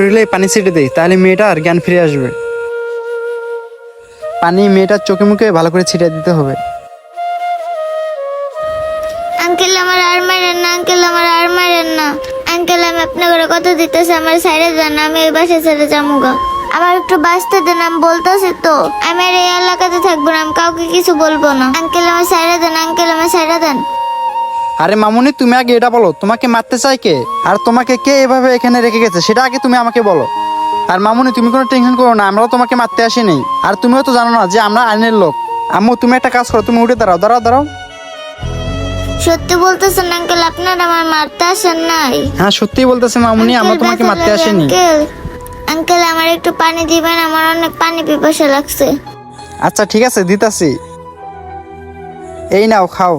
শরীরে পানি ছিটে দেই, তাহলে মেয়েটার জ্ঞান ফিরে আসবে। পানি মেয়েটার চোখে মুখে ভালো করে ছিটিয়ে দিতে হবে। আঙ্কেল আমার আর মারেন না, আঙ্কেল আমার আর মারেন না। আঙ্কেল আমি আপনাকে কথা দিতেছি, আমার সাইডে যান, আমি এই বাসা ছেড়ে যামুগা। আমার একটু বাঁচতে দেন, আমি বলতেছি তো আমি আর এই এলাকাতে থাকবো না, আমি কাউকে কিছু বলবো না। আঙ্কেল আমার সাইডে দেন, আঙ্কেল আমার সাইডে দেন। আরে মামুনি, তুমি আগে এটা বলো, তোমাকে মারতে চাই কে, আর তোমাকে কে এভাবে এখানে রেখে গেছে সেটা আগে তুমি আমাকে বলো। আর মামুনি, তুমি কোনো টেনশন করো না, আমরাও তোমাকে মারতে আসিনি। আর তুমিও তো জানো না যে আমরা আইনের লোক। আম্মু, তুমি একটা কাজ করো, তুমি উঠে দাঁড়াও, দাঁড়াও দাঁড়াও। সত্যি বলতেছেন আঙ্কেল, আপনার আমার মারতে আসেন নাই? হ্যাঁ, সত্যিই বলতেছি মামুনি, আমরা আঙ্কেল, তোমাকে ব্যথা মারতে লাগে আসিনি। আঙ্কেল। আঙ্কেল আমার একটু পানি দিবেন, আমার অনেক পানি পিপাসা লাগছে। আচ্ছা ঠিক আছে, দিতাছি। এই নাও, খাও।